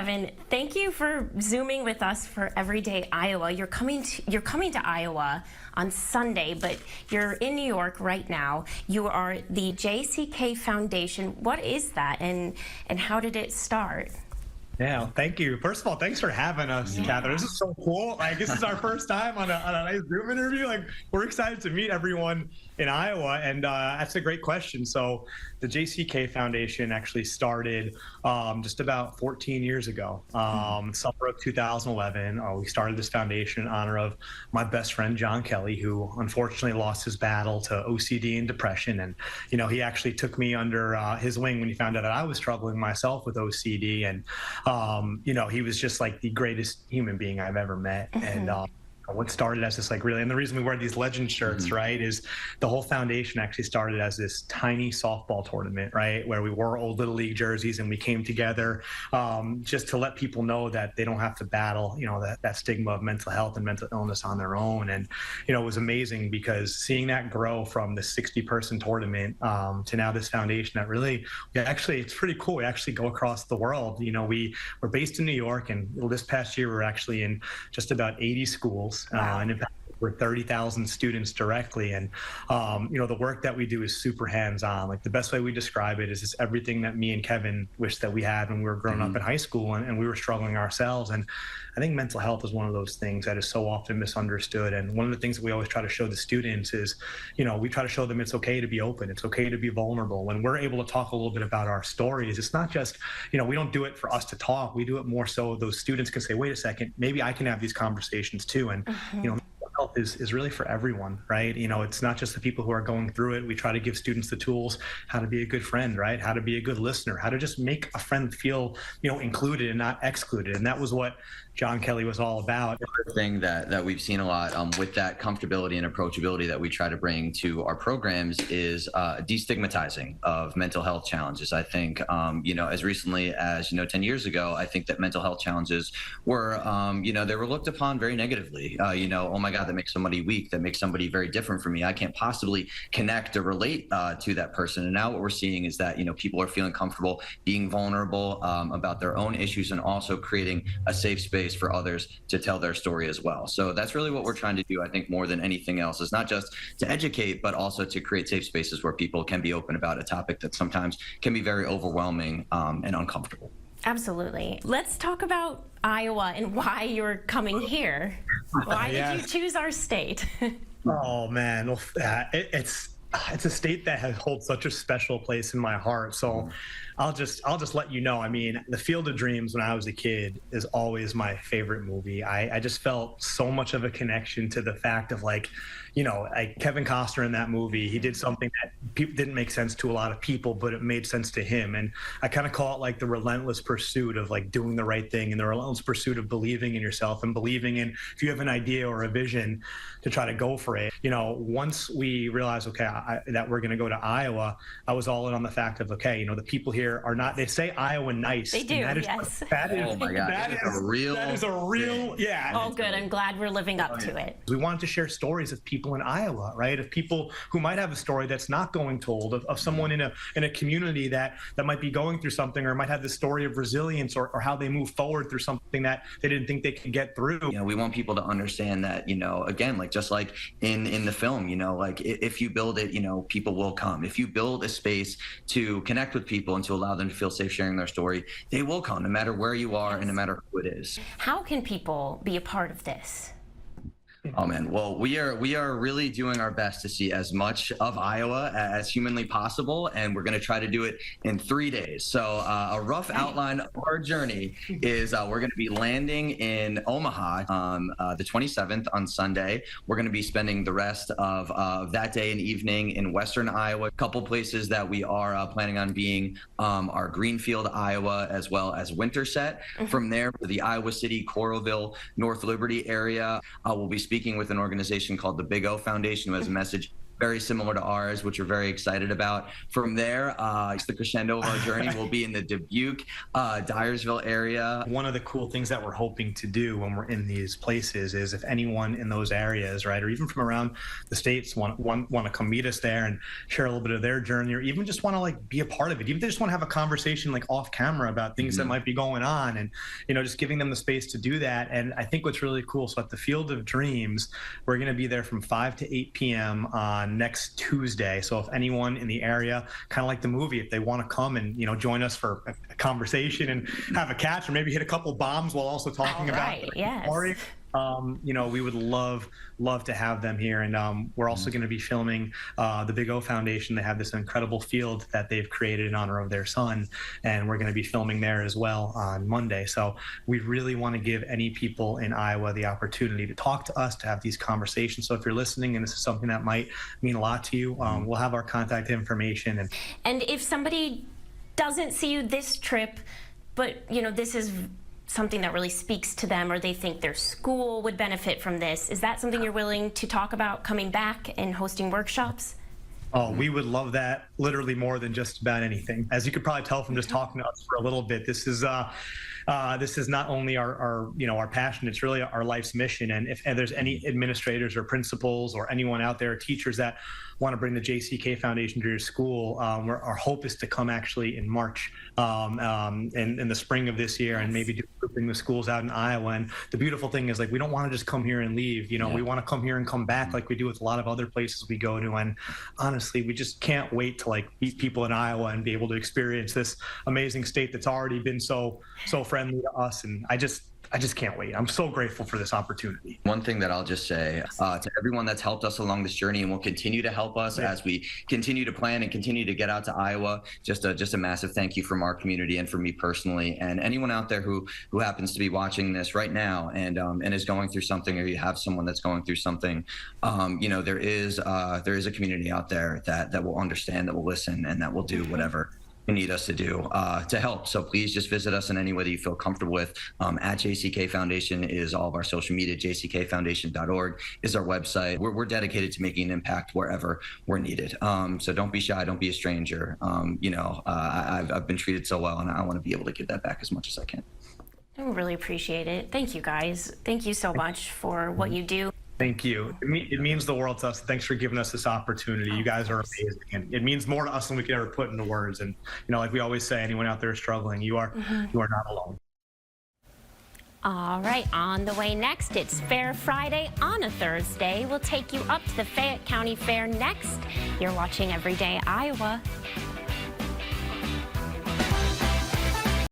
Kevin, thank you for Zooming with us for Everyday Iowa. You're coming to Iowa on Sunday, but you're in New York right now. You are the JCK Foundation. What is that, and how did it start? Yeah, thank you. First of all, thanks for having us, Catherine. This is so cool. Like, this is our first time on a nice Zoom interview. Like, we're excited to meet everyone in Iowa, and that's a great question. So, the JCK Foundation actually started just about 14 years ago, summer of 2011. We started this foundation in honor of my best friend John Kelly, who unfortunately lost his battle to OCD and depression. And he actually took me under his wing when he found out that I was struggling myself with OCD. And he was just like the greatest human being I've ever met. And what started as this and the reason we wear these legend shirts, right, is the whole foundation actually started as this tiny softball tournament, right, where we wore old Little League jerseys and we came together just to let people know that they don't have to battle, that stigma of mental health and mental illness on their own. And, it was amazing because seeing that grow from the 60-person tournament to now this foundation that really, it's pretty cool. We actually go across the world. We're based in New York, and this past year we're actually in just about 80 schools. And in fact, we're 30,000 students directly. And, the work that we do is super hands-on. Like, the best way we describe it is just everything that me and Kevin wish that we had when we were growing up in high school and we were struggling ourselves. And I think mental health is one of those things that is so often misunderstood. And one of the things that we always try to show the students is, we try to show them it's okay to be open. It's okay to be vulnerable. When we're able to talk a little bit about our stories, it's not just, we don't do it for us to talk. We do it more so those students can say, wait a second, maybe I can have these conversations too. And, health is really for everyone, right? It's not just the people who are going through it. We try to give students the tools, how to be a good friend, right? How to be a good listener, how to just make a friend feel, included and not excluded. And that was what John Kelly was all about. The thing that we've seen a lot with that comfortability and approachability that we try to bring to our programs is destigmatizing of mental health challenges. I think, as recently as, 10 years ago, I think that mental health challenges were, they were looked upon very negatively. Oh my God, that makes somebody weak, that makes somebody very different from me. I can't possibly connect or relate to that person. And now what we're seeing is that, people are feeling comfortable being vulnerable about their own issues and also creating a safe space for others to tell their story as well. So that's really what we're trying to do, I think, more than anything else, is not just to educate, but also to create safe spaces where people can be open about a topic that sometimes can be very overwhelming and uncomfortable. Absolutely. Let's talk about Iowa and why you're coming here. Why did you choose our state? Oh, man. Well, it's a state that holds such a special place in my heart. So I'll just let you know. I mean, The Field of Dreams when I was a kid is always my favorite movie. I just felt so much of a connection to the fact of Kevin Costner in that movie. He did something that didn't make sense to a lot of people, but it made sense to him. And I kind of call it the relentless pursuit of doing the right thing, and the relentless pursuit of believing in yourself and believing in, if you have an idea or a vision, to try to go for it. Once we realized, that we're going to go to Iowa, I was all in on the fact of, the people here are not, they say Iowa nice. They do, yes. Oh my God, that is a real, yeah. Oh, good. I'm glad we're living up to it. We wanted to share stories of people in Iowa, right? Of people who might have a story that's not going told, of someone in a community that might be going through something, or might have the story of resilience or how they move forward through something that they didn't think they could get through. We want people to understand that, again, just like in the film, if you build it, people will come. If you build a space to connect with people and to allow them to feel safe sharing their story, they will come, no matter where you are and no matter who it is. How can people be a part of this? Oh man, well, we are really doing our best to see as much of Iowa as humanly possible, and we're going to try to do it in 3 days. So a rough outline of our journey is we're going to be landing in Omaha on the 27th on Sunday. We're going to be spending the rest of that day and evening in Western Iowa. A couple places that we are planning on being are Greenfield, Iowa, as well as Winterset. From there, the Iowa City, Coralville, North Liberty area, we'll be speaking with an organization called the Big O Foundation, who has a message very similar to ours, which we're very excited about. From there, it's the crescendo of our journey. We'll be in the Dubuque, Dyersville area. One of the cool things that we're hoping to do when we're in these places is if anyone in those areas, right, or even from around the states want to come meet us there and share a little bit of their journey, or even just want to like be a part of it, even if they just want to have a conversation like off camera about things that might be going on, and just giving them the space to do that. And I think what's really cool, so at the Field of Dreams, we're going to be there from 5 to 8 p.m. on next Tuesday. So if anyone in the area, kind of like the movie, if they want to come and join us for a conversation and have a catch, or maybe hit a couple bombs while also talking about yes. story, we would love to have them here. And we're also going to be filming the Big O Foundation. They have this incredible field that they've created in honor of their son, and we're going to be filming there as well on Monday. So we really want to give any people in Iowa the opportunity to talk to us, to have these conversations. So if you're listening and this is something that might mean a lot to you, we'll have our contact information. And if somebody doesn't see you this trip, but this is something that really speaks to them, or they think their school would benefit from this, is that something you're willing to talk about, coming back and hosting workshops? Oh, we would love that literally more than just about anything. As you could probably tell from just talking to us for a little bit, this is not only our passion, it's really our life's mission. And if there's any administrators or principals or anyone out there, teachers that want to bring the JCK Foundation to your school, our hope is to come actually in March, in the spring of this year, and maybe bring the schools out in Iowa. And the beautiful thing is, like, we don't want to just come here and leave. We want to come here and come back, like we do with a lot of other places we go to. And honestly, we just can't wait to meet people in Iowa and be able to experience this amazing state that's already been so friendly to us. And I just can't wait. I'm so grateful for this opportunity. One thing that I'll just say to everyone that's helped us along this journey and will continue to help us as we continue to plan and continue to get out to Iowa, just a massive thank you from our community and from me personally, and anyone out there who happens to be watching this right now and is going through something, or you have someone that's going through something. There is a community out there that will understand, that will listen, and that will do whatever you need us to do to help. So please just visit us in any way that you feel comfortable with. At JCK Foundation is all of our social media. jckfoundation.org is our website. We're dedicated to making an impact wherever we're needed. So don't be shy. Don't be a stranger. I've been treated so well, and I want to be able to give that back as much as I can. I really appreciate it. Thank you, guys. Thank you so much for what you do. Thank you. It means the world to us. Thanks for giving us this opportunity. You guys are amazing, and it means more to us than we could ever put into words. And like we always say, anyone out there struggling, you are not alone. All right, on the way next, it's Fair Friday on a Thursday. We'll take you up to the Fayette County Fair next. You're watching Everyday Iowa.